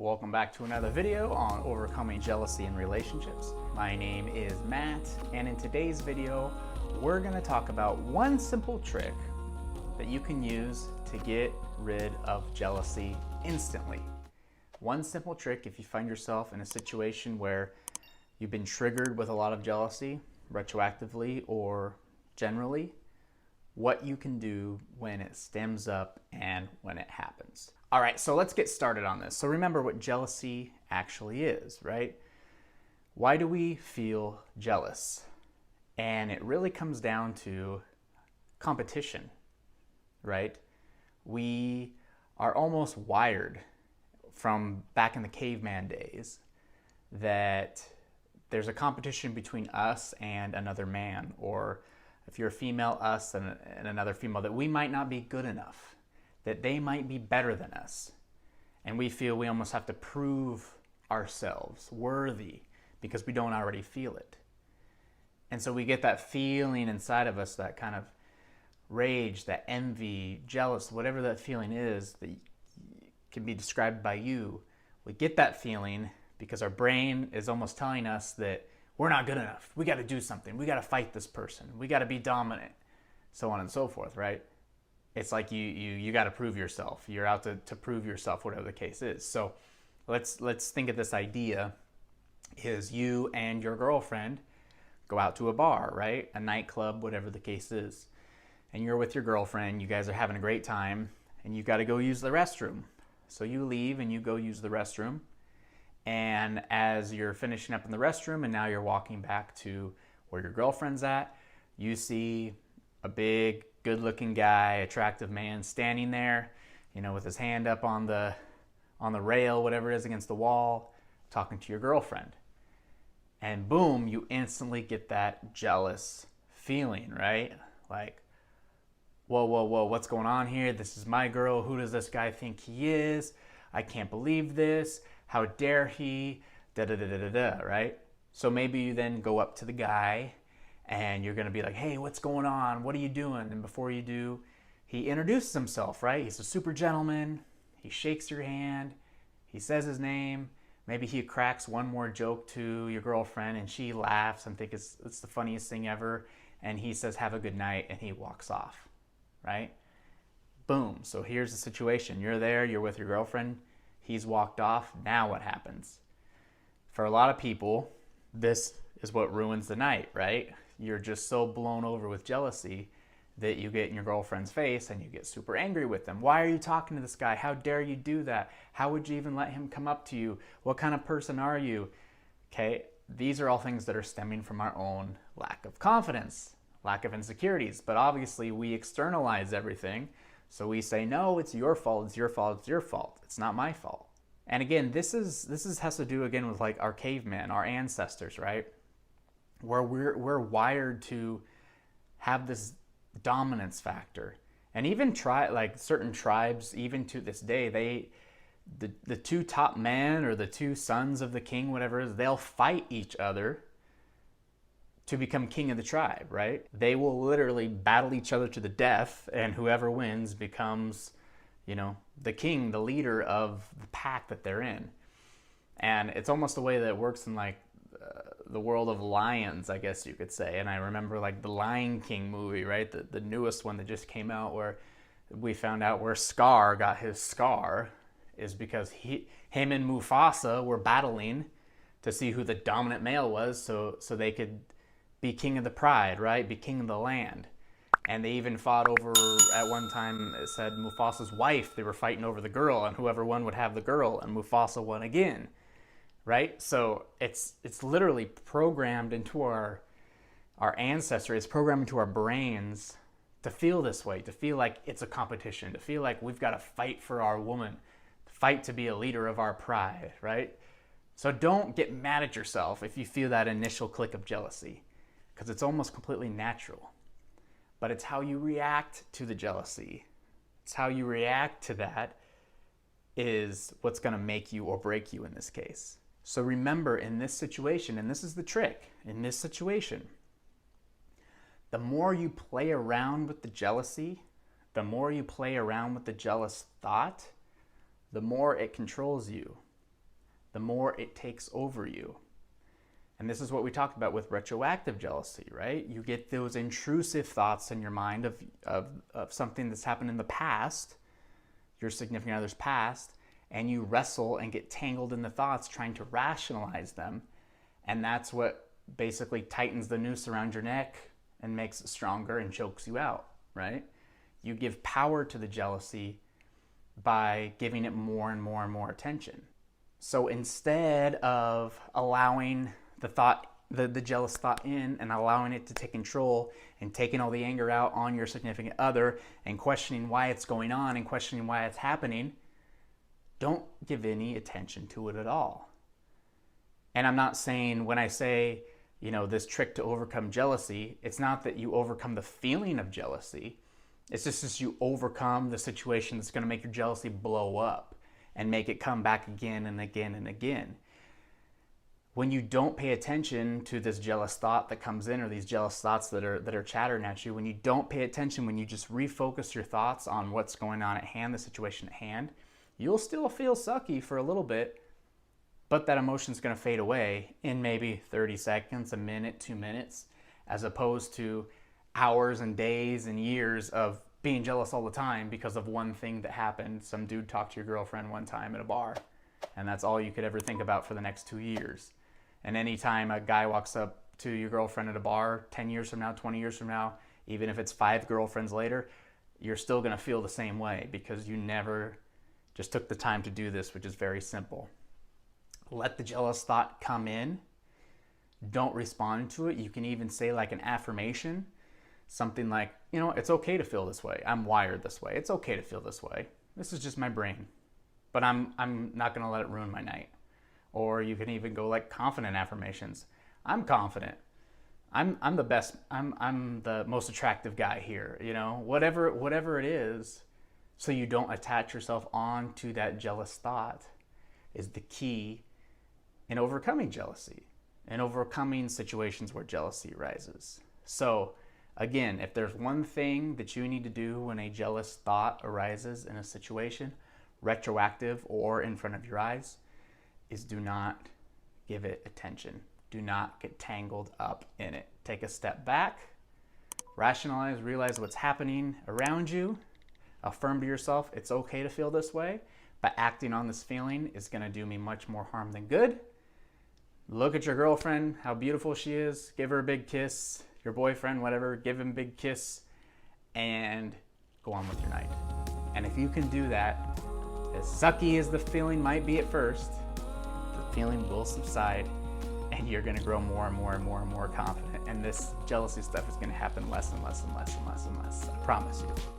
Welcome back to another video on overcoming jealousy in relationships. My name is Matt, and in today's video, we're going to talk about one simple trick that you can use to get rid of jealousy instantly. One simple trick if you find yourself in a situation where you've been triggered with a lot of jealousy, retroactively or generally, what you can do when it stems up and when it happens. All right, so let's get started on this. So remember what jealousy actually is, right? Why do we feel jealous? And it really comes down to competition, right? We are almost wired from back in the caveman days that there's a competition between us and another man, or if you're a female, us and another female, that we might not be good enough, that they might be better than us. And we feel we almost have to prove ourselves worthy because we don't already feel it. And so we get that feeling inside of us, that kind of rage, that envy, jealous, whatever that feeling is that can be described by you. We get that feeling because our brain is almost telling us that we're not good enough. We got to do something. We got to fight this person. We got to be dominant, so on and so forth, right? It's like you got to prove yourself. You're out to prove yourself, whatever the case is. So let's think of this idea is you and your girlfriend go out to a bar, right? A nightclub, whatever the case is. And you're with your girlfriend. You guys are having a great time, and you got to go use the restroom. So you leave and you go use the restroom. And as you're finishing up in the restroom and now you're walking back to where your girlfriend's at, you see a big, good-looking guy, attractive man standing there, with his hand up on the rail, whatever it is, against the wall, talking to your girlfriend. And boom, you instantly get that jealous feeling, right? Like, whoa, what's going on here? This is my girl. Who does this guy think he is? I can't believe this. How dare he? Right? So maybe you then go up to the guy and you're going to be like, hey, what's going on? What are you doing? And before you do, he introduces himself, right? He's a super gentleman. He shakes your hand. He says his name. Maybe he cracks one more joke to your girlfriend and she laughs and thinks it's the funniest thing ever. And he says, have a good night, and he walks off, right? Boom. So here's the situation. You're there. You're with your girlfriend. He's walked off. Now what happens? For a lot of people, this is what ruins the night, right? You're just so blown over with jealousy that you get in your girlfriend's face and you get super angry with them. Why are you talking to this guy? How dare you do that? How would you even let him come up to you? What kind of person are you? Okay, these are all things that are stemming from our own lack of confidence, lack of insecurities. But obviously we externalize everything. So we say, no, it's your fault, it's your fault, it's your fault. It's not my fault. And again, this has to do again with like our cavemen, our ancestors, right? Where we're wired to have this dominance factor. And even certain tribes, even to this day, the two top men or the two sons of the king, whatever it is, they'll fight each other to become king of the tribe, right? They will literally battle each other to the death, and whoever wins becomes, the king, the leader of the pack that they're in. And it's almost the way that it works in the world of lions, I guess you could say. And I remember the Lion King movie, right? The newest one that just came out, where we found out where Scar got his scar is because Haman Mufasa were battling to see who the dominant male was, so they could be king of the pride, right? Be king of the land. And they even fought over, at one time, it said Mufasa's wife. They were fighting over the girl, and whoever won would have the girl, and Mufasa won again, right? So it's literally programmed into our ancestry. It's programmed into our brains to feel this way, to feel like it's a competition, to feel like we've got to fight for our woman, fight to be a leader of our pride, right? So don't get mad at yourself if you feel that initial click of jealousy, because it's almost completely natural. But it's how you react to the jealousy. It's how you react to that is what's going to make you or break you in this case. So remember, in this situation, and this is the trick, in this situation, the more you play around with the jealousy, the more you play around with the jealous thought, the more it controls you. the more it takes over you. And this is what we talked about with retroactive jealousy, right? You get those intrusive thoughts in your mind of something that's happened in the past, your significant other's past, and you wrestle and get tangled in the thoughts trying to rationalize them. And that's what basically tightens the noose around your neck and makes it stronger and chokes you out, right? You give power to the jealousy by giving it more and more and more attention. So instead of allowing the jealous thought in and allowing it to take control and taking all the anger out on your significant other and questioning why it's going on and questioning why it's happening, don't give any attention to it at all. And I'm not saying, when I say, this trick to overcome jealousy, it's not that you overcome the feeling of jealousy. It's just that you overcome the situation that's going to make your jealousy blow up and make it come back again and again and again. When you don't pay attention to this jealous thought that comes in, or these jealous thoughts that are chattering at you, when you don't pay attention, when you just refocus your thoughts on what's going on at hand, the situation at hand, you'll still feel sucky for a little bit, but that emotion's going to fade away in maybe 30 seconds, a minute, 2 minutes, as opposed to hours and days and years of being jealous all the time because of one thing that happened. Some dude talked to your girlfriend one time at a bar, and that's all you could ever think about for the next 2 years. And anytime a guy walks up to your girlfriend at a bar 10 years from now, 20 years from now, even if it's 5 girlfriends later, you're still going to feel the same way because you never just took the time to do this, which is very simple. Let the jealous thought come in. Don't respond to it. You can even say like an affirmation, something like, it's okay to feel this way. I'm wired this way. It's okay to feel this way. This is just my brain, but I'm not going to let it ruin my night. Or you can even go like confident affirmations. I'm confident. I'm the best. I'm the most attractive guy here. Whatever it is, so you don't attach yourself onto that jealous thought, is the key in overcoming jealousy and overcoming situations where jealousy arises. So again, if there's one thing that you need to do when a jealous thought arises in a situation, retroactive or in front of your eyes, is do not give it attention. Do not get tangled up in it. Take a step back, rationalize, realize what's happening around you, affirm to yourself it's okay to feel this way, but acting on this feeling is going to do me much more harm than good. Look at your girlfriend, how beautiful she is, give her a big kiss, your boyfriend, whatever, give him a big kiss, and go on with your night. And if you can do that, as sucky as the feeling might be at first, the feeling will subside and you're going to grow more and more and more and more confident. And this jealousy stuff is going to happen less and less and less and less and less. I promise you.